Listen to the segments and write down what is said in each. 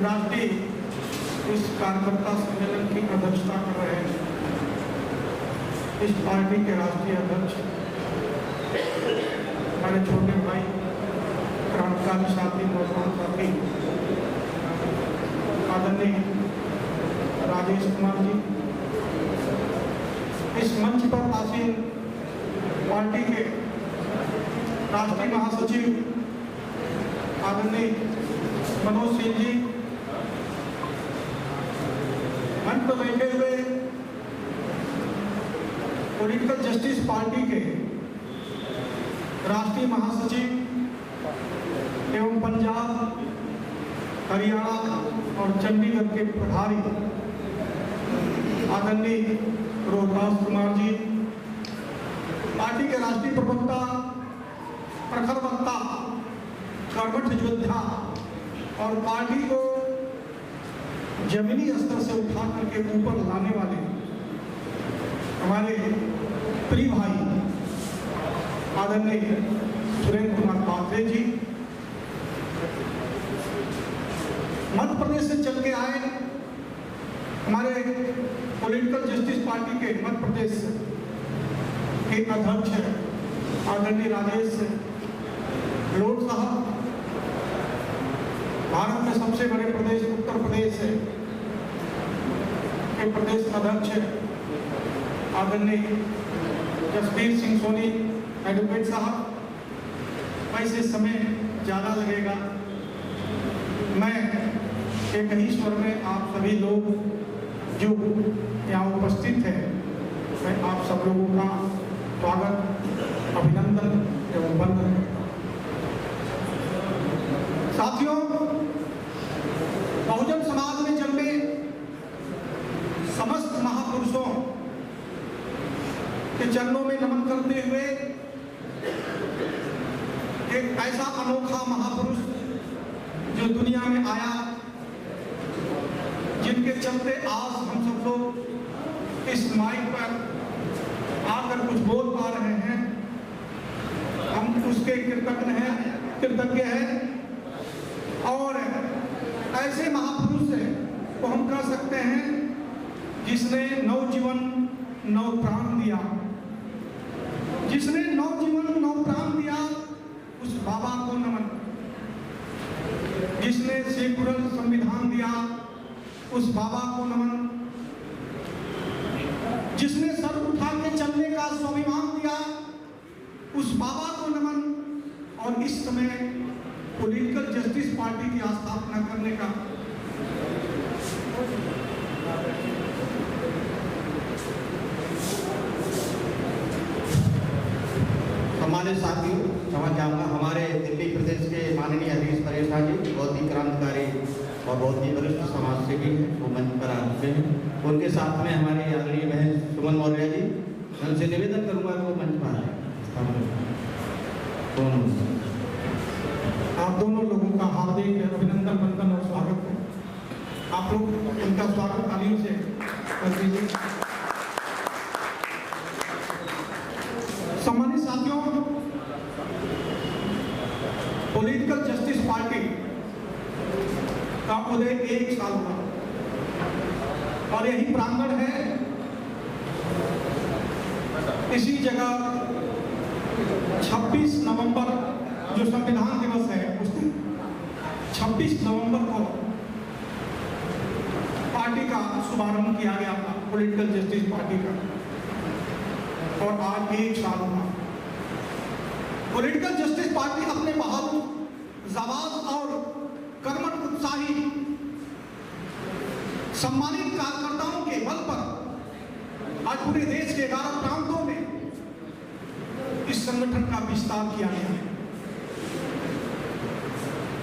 राष्ट्रीय इस कार्यकर्ता सम्मेलन की अध्यक्षता कर रहे हैं इस पार्टी के राष्ट्रीय अध्यक्ष हमारे छोटे भाई क्रांतिकारी साथी नौजवान साथी आदरणीय राजेश कुमार जी, इस मंच पर आसीन पार्टी के राष्ट्रीय महासचिव आदरणीय मनोज सिंह जी, मंच पर बैठे हुए पॉलिटिकल जस्टिस पार्टी के राष्ट्रीय महासचिव एवं पंजाब, हरियाणा और चंडीगढ़ के प्रभारी आदरणीय रोहतास कुमार जी, पार्टी के राष्ट्रीय प्रवक्ता, प्रखर वक्ता, कर्मठ योद्धा और पार्टी को जमीनी स्तर से उठा करके ऊपर लाने वाले हमारे प्रिय भाई आदरणीय सुरेंद्र कुमार पात्रे जी, मध्य प्रदेश से चल के आए हमारे पॉलिटिकल जस्टिस पार्टी के मध्य प्रदेश के अध्यक्ष आदरणीय राजेश लोट साहब, भारत में सबसे बड़े प्रदेश उत्तर प्रदेश के प्रदेश अध्यक्ष आदरणीय जसबीर सिंह सोनी एडवोकेट साहब, वैसे समय ज़्यादा लगेगा, मैं एक ही स्वर में आप सभी लोग जो यहाँ उपस्थित हैं, मैं आप सब लोगों का स्वागत, अभिनंदन एवं वंदन करता हूँ। साथियों, बहुजन समाज में जन्मे समस्त महापुरुषों के चरणों में नमन करते हुए एक ऐसा अनोखा महापुरुष जो दुनिया में आया, जिनके चलते आज हम सब लोग इस माइक पर आकर कुछ बोल पा रहे हैं, हम उसके कृतज्ञ हैं। और ऐसे महापुरुष को हम कह सकते हैं जिसने नवजीवन नव प्राण दिया, जिसने नवजीवन नव प्राण दिया, उस बाबा को नमन। जिसने सेकुलर संविधान दिया, उस बाबा को नमन। जिसने सर उठा के चलने का स्वाभिमान दिया, उस बाबा को नमन। और इस समय पॉलिटिकल जस्टिस पार्टी की स्थापना करने का हमारे साथियों, समझ जाऊंगा हमारे दिल्ली प्रदेश के माननीय हरीश परेशा जी बहुत ही क्रांतिकारी और बहुत ही वरिष्ठ समाज सेवी हैं, वो मंच पर आ चुके हैं। उनके साथ में हमारे आदरणीय बहन सुमन मौर्य जी, मैं उनसे निवेदन करूंगा कि वो मंच पर आए। आप दोनों लोगों का हार्दिक अभिनंदन, वंदन और स्वागत है। आप लोग उनका स्वागत तालियों से कर दीजिए। सम्मानित साथियों, पॉलिटिकल जस्टिस पार्टी का उदय 1 साल हुआ और यही प्रांगण है, इसी जगह 26 नवंबर जो संविधान दिवस है, उस दिन 26 नवंबर को पार्टी का शुभारंभ किया गया था, पॉलिटिकल जस्टिस पार्टी का, और आज 1 साल हुआ। पॉलिटिकल जस्टिस पार्टी अपने बहादुर, जाबाज और कर्मठ, उत्साही, सम्मानित कार्यकर्ताओं के बल पर आज पूरे देश के 11 प्रांतों में इस संगठन का विस्तार किया गया है।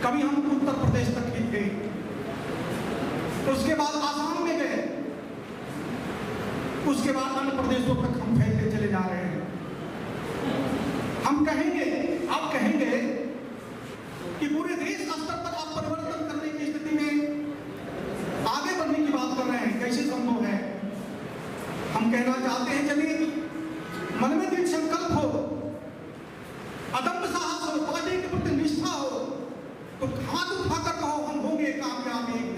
कभी हम उत्तर प्रदेश तक ही गए, उसके बाद आसाम में गए, उसके बाद अन्य प्रदेशों तक हम फैलते चले जा रहे हैं। हम कहेंगे, आप कहेंगे कि पूरे देश स्तर पर आप परिवर्तन करने की स्थिति में आगे बढ़ने की बात कर रहे हैं, कैसे संभव है? हम कहना चाहते हैं, चलिए मन में दृढ़ संकल्प हो, अदम्य साहस हो, पार्टी के प्रति निष्ठा हो, तो हाथ उठाकर कहो हम होंगे कामयाब एक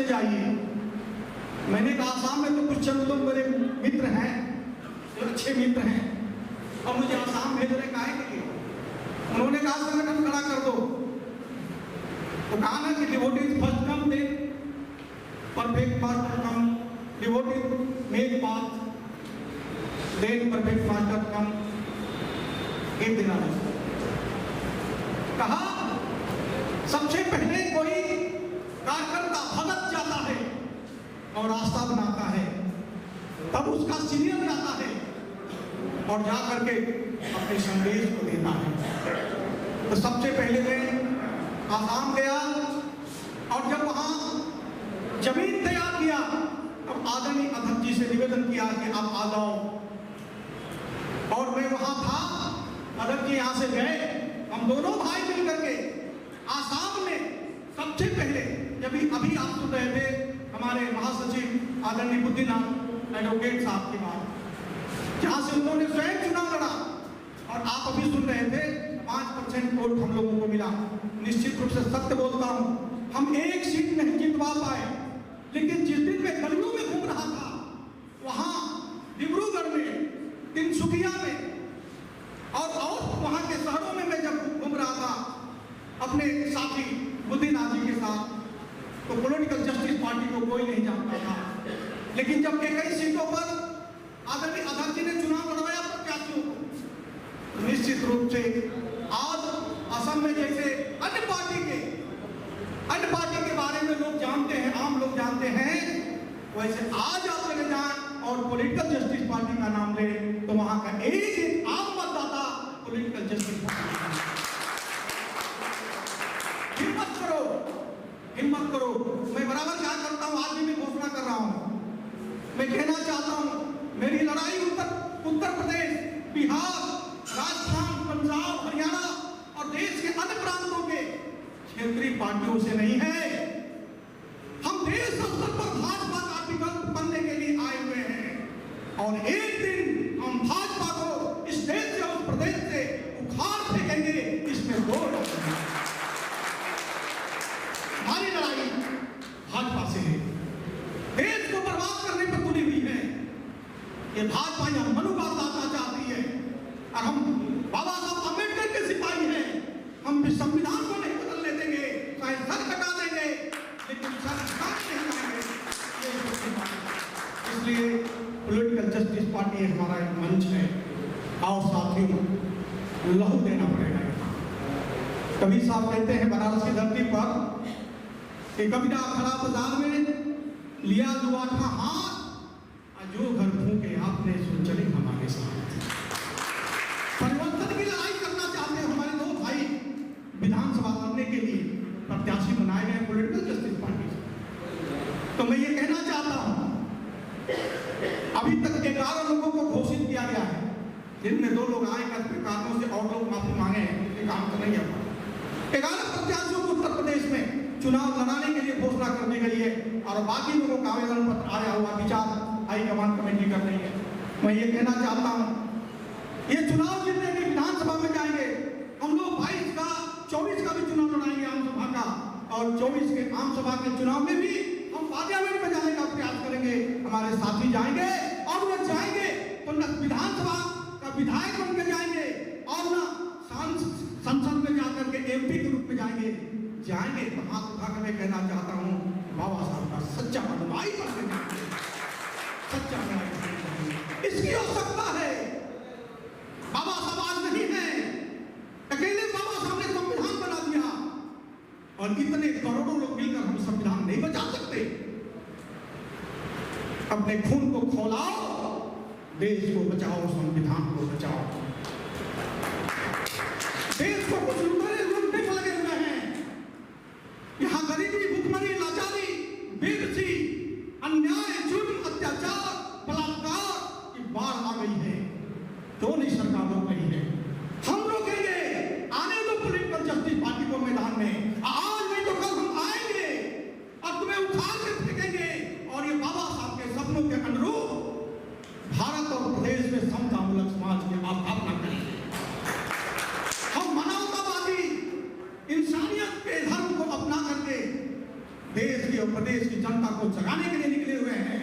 चले जाइए। मैंने कहा आसाम में तो कुछ चंद लोग मेरे मित्र हैं, जो अच्छे मित्र हैं, और मुझे आसाम भेज रहे काहे के लिए? उन्होंने कहा संगठन खड़ा कर दो। तो कहा ना कि devotees first come then perfect master come, devotees make path then perfect master come. एक दिन आना कहा सबसे पहले कोई कार्यकर्ता भगत जाता है और रास्ता बनाता है, तब उसका सीनियर जाता है और जा करके अपने संदेश को देता है। तो सबसे पहले मैं आसाम गया और जब वहां जमीन तैयार किया, अब आदरणीय अध्यक्ष जी से निवेदन किया कि आप आ जाओ, और मैं वहां था। अध्यक्ष जी यहाँ से गए, हम दोनों भाई मिलकर के आसाम में सबसे पहले, जब अभी आप सुन रहे थे हमारे महासचिव आदरणीय बुद्धिनाथ एडवोकेट साहब की बात, जहां से उन्होंने स्वयं चुनाव लड़ा, और आप अभी सुन रहे थे 5% वोट हम लोगों को मिला। निश्चित रूप से सत्य बोलता हूं, हम एक सीट नहीं जितवा पाए, लेकिन जिस दिन मैं गलियों में घूम रहा था, वहां डिब्रूगढ़ में, तिनसुकिया में और वहां के शहरों में मैं जब घूम रहा था अपने साथी बुद्धिनाथ जी के साथ, तो पॉलिटिकल जस्टिस पार्टी को कोई नहीं जानता था। लेकिन जब कई सीटों पर आदरणीय अध्यक्ष जी ने चुनाव लड़वाया प्रत्याशियों को, निश्चित रूप से आज असम में जैसे अन्य पार्टी के बारे में लोग जानते हैं, आम लोग जानते हैं, वैसे आज आप चले जाएं और पॉलिटिकल जस्टिस पार्टी का नाम ले, तो वहां का एक आम मतदाता पॉलिटिकल जस्टिस पार्टी। हिम्मत करो। मैं बराबर क्या करता हूं, आज भी मैं घोषणा कर रहा हूं, मैं कहना चाहता हूं, मेरी लड़ाई उत्तर प्रदेश, बिहार, राजस्थान, पंजाब, हरियाणा और देश के अन्य प्रांतों के क्षेत्रीय पार्टियों से नहीं है। हम देश स्तर पर भाजपा का विकल्प बनने के लिए आए हुए हैं, और एक दिन हम भाजपा को इस देश से, उस प्रदेश से उखाड़ फेंकेंगे, इसमें दो नहीं। हमारी लड़ाई भाजपा से है, देश को बर्बाद करने पर तुली हुई है। ये भाजपा यह मनुवाद लाना चाहती है, और हम बाबा साहब अम्बेडकर के सिपाही हैं। हम भी संविधान को नहीं बदलने देंगे, चाहे सर कटा देंगे, लेकिन सर नहीं करेंगे। इसलिए पॉलिटिकल जस्टिस पार्टी हमारा एक मंच है, और साथियों लहू देना पड़ेगा। कबीर साहब कहते हैं बनारस की धरती पर कि कबीरा खड़ा बाजार में लिया दुआठा हाथ, जो घर फूके आपने सो चले हमारे साथ। परिवर्तन की लड़ाई करना चाहते हैं हमारे दो भाई, विधानसभा लड़ने के लिए प्रत्याशी बनाए गए पॉलिटिकल जस्टिस पार्टी से। तो मैं ये कहना चाहता हूं, अभी तक 11 लोगों को घोषित किया गया है, जिनमें 2 लोग आए कर कारणों से और लोग माफी मांगे हैं, ये काम तो नहीं है। 11 प्रत्याशियों को उत्तर प्रदेश में चुनाव लड़ाने के लिए घोषणा कर दी गई है, और बाकी लोगों का आवेदन पत्र आया हुआ विचार हाईकमान कमेटी कर रही है। मैं ये कहना चाहता हूं, ये चुनाव जीतने के विधानसभा में जाएंगे हम लोग, 22 का 24 का भी चुनाव लड़ाएंगे आम सभा का, और 24 के आम सभा के चुनाव में भी हम पार्लियामेंट में जाने का प्रयास करेंगे। हमारे साथी जाएंगे, और वो जाएंगे तो न विधानसभा का विधायक बन के जाएंगे, और न संसद में जाकर के MP के रूप में जाएंगे तो हाथ उठाकर मैं कहना चाहता हूं, बाबा साहब का सच्चा अनुयायी बनने जाएंगे, सच्चा अनुयायी। इसकी आवश्यकता है। बाबा साहब आज नहीं है, अकेले बाबा साहब ने संविधान बना दिया, और इतने करोड़ों लोग मिलकर हम संविधान नहीं बचा सकते। अपने खून को खौलाओ, देश को बचाओ, संविधान को बचाओ। देश को कुछ लूटने में लगे हुए हैं। यहाँ गरीबी, भुखमरी, लाचारी, बेबसी, अन्याय, जुल्म, अत्याचार, बलात्कार की बाढ़ आ गई है। क्यों नहीं सरकार रोक रही है? हम रोकेंगे। आने दो पॉलिटिकल जस्टिस पार्टी को मैदान में। आज नहीं तो कल हम आएंगे और तुम्हें उखाड़ के फेंकेंगे, और ये बाबा साहब के सपनों के अनुरूप भारत और प्रदेश में समतामूलक समाज की स्थापना करेंगे। देश की और प्रदेश की जनता को जगाने के लिए निकले हुए हैं।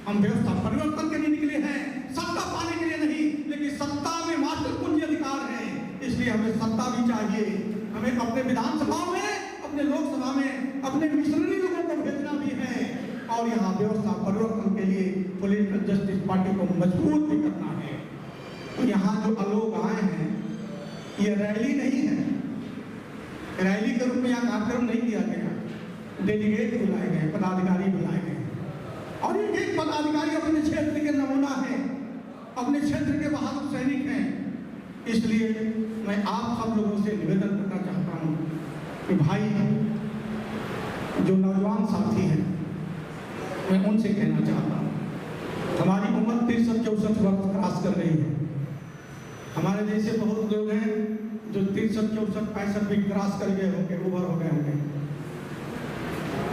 हम व्यवस्था परिवर्तन के लिए निकले हैं, सत्ता पाने के लिए नहीं। लेकिन सत्ता में मात्र पूंजी अधिकार है, इसलिए हमें सत्ता भी चाहिए। हमें अपने विधानसभा में, अपने लोकसभा में अपने मिशनरी लोगों को भेजना भी है और यहाँ व्यवस्था परिवर्तन के लिए पॉलिटिकल जस्टिस पार्टी को मजबूत भी करना है। तो यहाँ जो लोग आए हैं, ये रैली नहीं है, रैली के रूप में यहाँ कार्यक्रम नहीं किया गया। डेलीगेट बुलाए गए, पदाधिकारी बुलाए गए और एक पदाधिकारी अपने क्षेत्र के नमूना है, अपने क्षेत्र के बहादुर सैनिक हैं। इसलिए मैं आप सब लोगों से निवेदन करना चाहता हूँ कि भाई, जो नौजवान साथी हैं, मैं उनसे कहना चाहता हूँ, हमारी उम्र 63-64 वर्ष क्रॉस कर रही है। हमारे जैसे बहुत लोग हैं जो 63-64-65 भी क्रॉस कर गए होंगे, ओवर हो गए होंगे।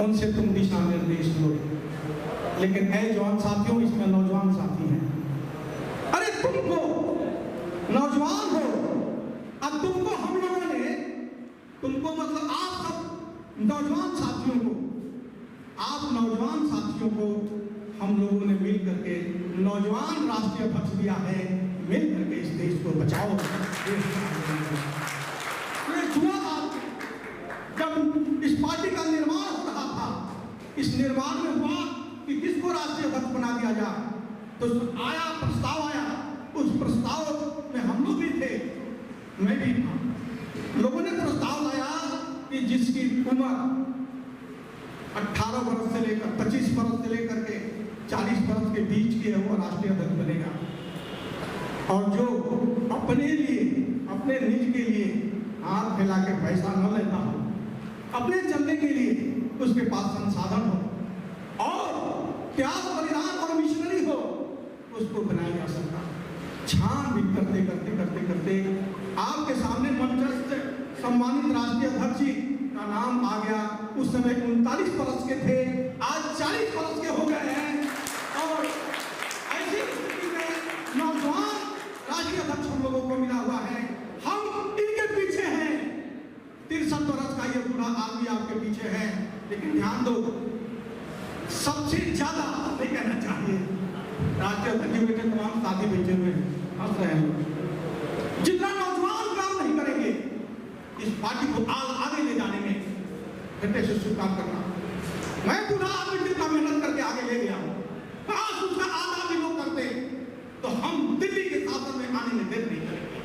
उनसे तुम दिशा निर्देश लो। लेकिन ऐ जवान साथियों, इसमें नौजवान साथी हैं। अरे तुमको नौजवान हो, अब तुमको हम लोगों ने, तुमको मतलब आप सब नौजवान साथियों को, आप नौजवान साथियों को हम लोगों ने मिल करके नौजवान राष्ट्रीय अध्यक्ष दिया है। मिल करके इस देश को बचाओ। ये जुआ जब इस पार्टी का निर्माण हो रहा था, इस निर्माण में हुआ कि किसको राष्ट्रीय अध्यक्ष बना दिया जाए, तो आया प्रस्ताव आया। उस प्रस्ताव में हम लोग भी थे, मैं भी था। लोगों ने प्रस्ताव लाया कि जिसकी उम्र 18 वर्ष से लेकर 25 वर्ष से लेकर के 40 वर्ष के बीच की है, वो राष्ट्रीय अध्यक्ष बनेगा। और जो अपने लिए, अपने निज के लिए हाथ फैला के पैसा न लेता हो, अपने चलने के लिए उसके पास संसाधन हो और त्याग बलिदान और मिशनरी हो, उसको बनाया जा सकता। छानबीन करते करते करते करते आपके सामने मंचस्थ सम्मानित राष्ट्रीय अध्यक्ष जी का नाम आ गया। उस समय 39 वर्ष के थे, आज 40 वर्ष के हो गए हैं। और ऐसी स्थिति में नौजवान राष्ट्रीय अध्यक्ष हम लोगों को मिला हुआ है। हम इनके पीछे हैं। 63 वर्ष का ये बूढ़ा आदमी आपके पीछे है। लेकिन ध्यान दो, सबसे ज्यादा नहीं कहना चाहिए, राष्ट्रीय अध्यक्ष बेटे तमाम साथी बैठे हुए हंस रहे हैं। जितना नौजवान काम नहीं करेंगे इस पार्टी को आगे ले जाने में, घंटे से काम करना। मैं बूढ़ा आदमी जितना मेहनत करके आगे ले गया हूं, काश उसका आधा भी लोग करते तो हम दिल्ली के शासन में आने में देर नहीं करेंगे।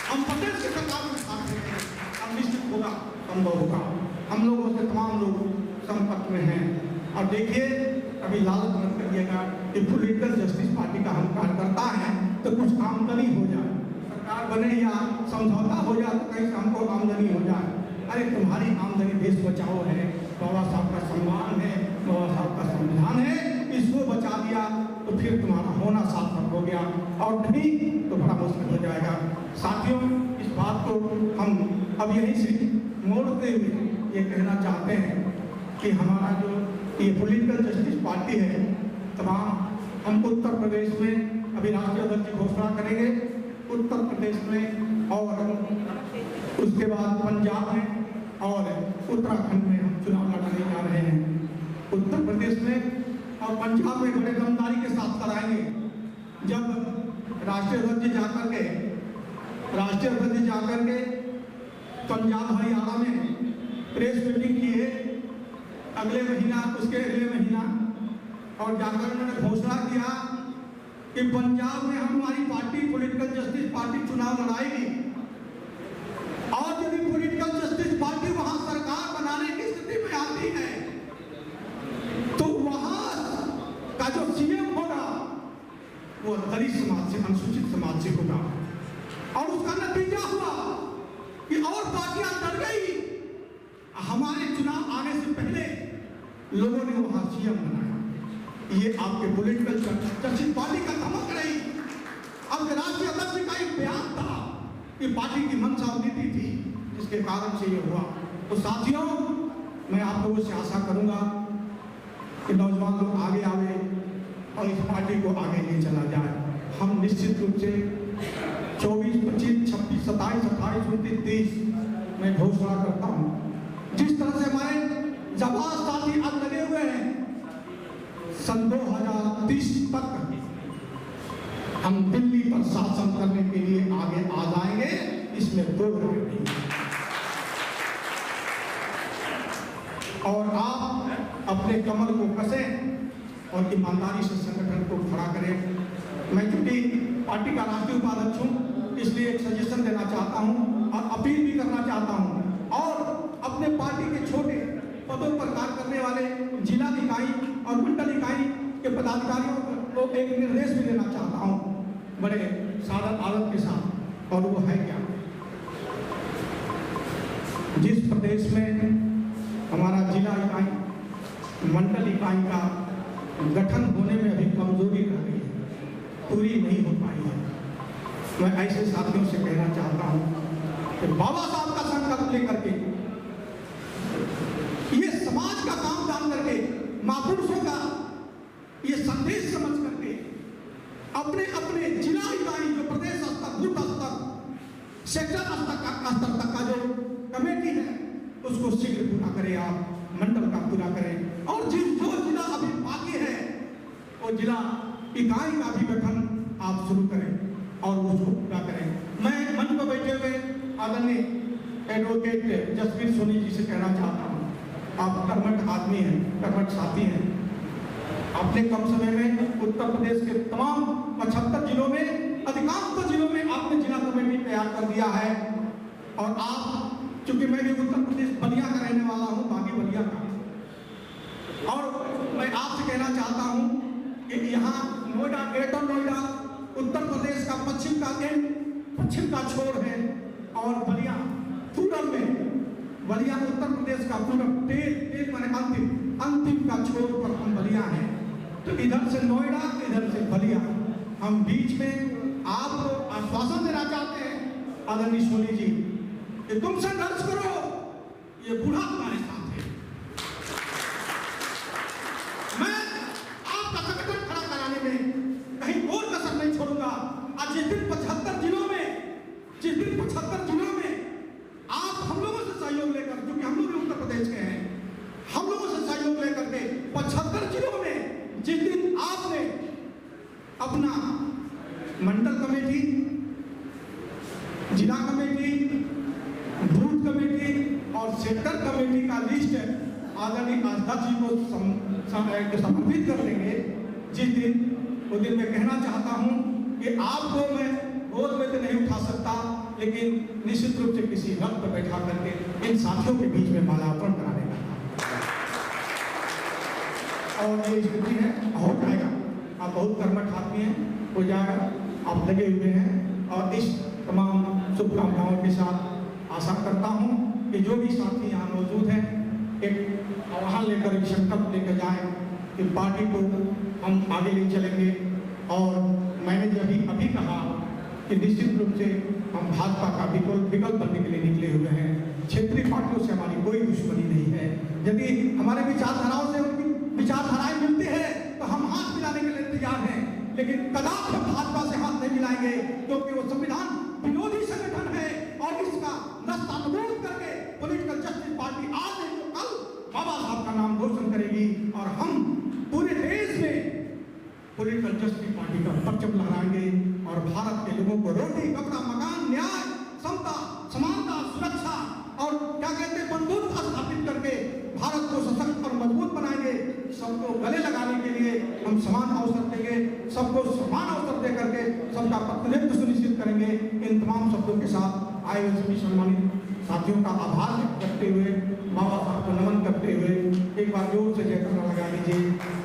हम प्रदेश की सरकार में साथ देंगे, अब निश्चित होगा, संभव होगा। हम लोगों से तमाम लोग संपर्क में हैं। और देखिए, अभी लालच मत करिएगा कि पॉलिटिकल जस्टिस पार्टी का हम कार्यकर्ता है तो कुछ आमदनी हो जाए, सरकार बने या समझौता हो जाए तो कहीं से हमको आमदनी हो जाए। अरे तुम्हारी आमदनी देश बचाओ है, बाबा साहब का सम्मान है, बाबा साहब का संविधान है, इसको बचा दिया तो फिर तुम्हारा होना सार्थक हो गया, और नहीं तो बड़ा मुश्किल हो जाएगा। साथियों, इस बात को हम अब यहीं से मोड़ते हुए ये कहना चाहते हैं कि हमारा जो ये पॉलिटिकल जस्टिस पार्टी है, तमाम हम उत्तर प्रदेश में अभी राष्ट्रीय अध्यक्ष की घोषणा करेंगे, उत्तर प्रदेश में और उसके बाद पंजाब में और उत्तराखंड में हम चुनाव लड़ाने जा रहे हैं। उत्तर प्रदेश में और पंजाब में बड़े दमदारी के साथ कराएंगे। जब राष्ट्रीय अध्यक्ष जाकर के पंजाब हरियाणा में प्रेस मीटिंग की है अगले महीना, उसके अगले महीना, और जाकर उन्होंने घोषणा किया कि पंजाब में हमारी पार्टी पॉलिटिकल जस्टिस पार्टी चुनाव लड़ाएगी। और यदि पॉलिटिकल जस्टिस पार्टी वहां सरकार बनाने की स्थिति में आती है तो वहां का जो सीएम होगा वो दलित समाज से, अनुसूचित समाज से होगा। और उसका नतीजा हुआ कि और पार्टियां डर गई। हमारे चुनाव आने से पहले लोगों ने वहां सीएम बनाया। ये आपके पॉलिटिकल जस्टिस पार्टी का धमक रही। अब राष्ट्रीय अध्यक्ष का एक बयान था कि पार्टी की मंशा और नीति थी, जिसके कारण से ये हुआ। तो साथियों, मैं आप लोगों से आशा करूंगा कि नौजवान लोग आगे आवे और इस पार्टी को आगे ले चला जाए। हम निश्चित रूप से 24, 25, 26, 27, 28, 29, 30 में घोषणा करता हूँ। जिस तरह से हमारे जाबाज साथी आज लगे हुए हैं। सन 2030 तक हम दिल्ली पर शासन करने के लिए आगे आ जाएंगे, इसमें दो राय नहीं। और आप अपने कमर को कसें और ईमानदारी से संगठन को खड़ा करें। मैं चूंकि पार्टी का राष्ट्रीय उपाध्यक्ष हूँ, इसलिए एक सजेशन देना चाहता हूँ और अपील भी करना चाहता हूँ, और अपने पार्टी के छोटे पदों पर कार्य करने वाले जिला इकाई और मंडल इकाई के पदाधिकारियों को एक निर्देश भी देना चाहता हूँ बड़े सादर आदत के साथ। और वो है क्या, जिस प्रदेश में हमारा जिला इकाई मंडल इकाई का गठन होने में अभी कमजोरी रह गई है, पूरी नहीं हो पाई है, मैं ऐसे साथियों से कहना चाहता हूं कि बाबा साहब का संकल्प लेकर के, ये समाज का काम जान करके, महापुरुषों का ये संदेश समझ करके अपने अपने जिला इकाई जो प्रदेश स्तर, बूथ स्तर, सेक्टर स्तर तक का जो कमेटी है उसको शीघ्र पूरा करें, आप मंडल का पूरा करें, और जो जिला अभी बाकी है वो जिला इकाई का भी गठन आप शुरू करें और उसको पूरा करें। मैं मंच पर बैठे हुए आदरणीय एडवोकेट जसवीर सोनी जी से कहना चाहता हूँ, आप कर्मठ आदमी हैं, कर्मठ साथी हैं। आपने कम समय में उत्तर प्रदेश के तमाम 75 जिलों में, अधिकांश जिलों में आपने जिला कमेटी तैयार कर दिया है। और आप, चूंकि मैं भी उत्तर प्रदेश बलिया का रहने वाला हूँ, बागी बलिया का, और मैं आपसे कहना चाहता हूँ कि यहाँ नोएडा, ग्रेटर नोएडा उत्तर प्रदेश का पश्चिम का छोर है, और बलिया पूरब में, बलिया उत्तर प्रदेश का पूरब तेल माने अंतिम का छोर पर हम बलिया हैं। तो इधर से नोएडा, इधर से बलिया, हम बीच में आपको आश्वासन देना चाहते हैं आदरणीय सोनी जी कि तुम संघर्ष करो, ये बूढ़ा तुम्हारे साथ है। मैं आपका संगठन खड़ा कराने में कहीं कोई कसर नहीं छोड़ूंगा। आज जिस दिन 75 जिलों में आप हम लोगों से सहयोग लेकर, क्योंकि हम लोग भी उत्तर प्रदेश के हैं, हम लोगों से सहयोग लेकर के 75 जिलों में जिस दिन आपने अपना मंडल कमेटी, जिला कमेटी, बूथ कमेटी और सेक्टर कमेटी का लिस्ट आदरणीय अध्यक्ष जी को समर्पित कर देंगे, जिस दिन उस दिन मैं कहना चाहता हूं कि आपको मैं गोद में तो नहीं उठा सकता, लेकिन निश्चित रूप से किसी रथ पर बैठा करके इन साथियों के बीच में माल्यार्पण कराने का, और ये स्थिति है, हो जाएगा। आप बहुत कर्मठ आदमी हैं, हो जाएगा, आप लगे हुए हैं, और इस तमाम शुभकामनाओं के साथ आशा करता हूं कि जो भी साथी यहाँ मौजूद हैं एक आह्वान लेकर, एक संकल्प लेकर जाएं कि पार्टी को हम आगे ले चलेंगे। और मैंने जब अभी कहा कि निश्चित रूप से हम भाजपा का विकल्प बनने के लिए निकले हुए हैं। क्षेत्रीय पार्टियों से हमारी कोई दुश्मनी नहीं है। यदि हमारे विचारधाराओं से उनकी विचारधाराएं मिलती है तो हम हाथ मिलाने के लिए तैयार हैं, लेकिन कदापि भाजपा से हाथ नहीं मिलाएंगे, क्योंकि वो संविधान विरोधी संगठन है और इसका नस्तानुरोध करके पॉलिटिकल जस्टिस पार्टी आज नहीं तो कल बाबा साहब का नाम रोशन करेगी, और हम पूरे देश में पॉलिटिकल जस्टिस पार्टी का परचम लहराएंगे और भारत के लोगों को रोटी, कपड़ा, मकान, न्याय, समता, समानता, सुरक्षा और क्या कहते हैं बंधुत्व स्थापित करके भारत को सशक्त और मजबूत बनाएंगे। सबको गले लगाने के लिए हम समान अवसर देंगे, सबको समान अवसर दे करके सबका प्रतिनिधित्व सुनिश्चित करेंगे। इन तमाम शब्दों के साथ आए हुए सभी सम्मानित साथियों का आभार व्यक्त करते हुए, बाबा साहब को नमन करते हुए एक बार जोर से जयकारा लगा दीजिए।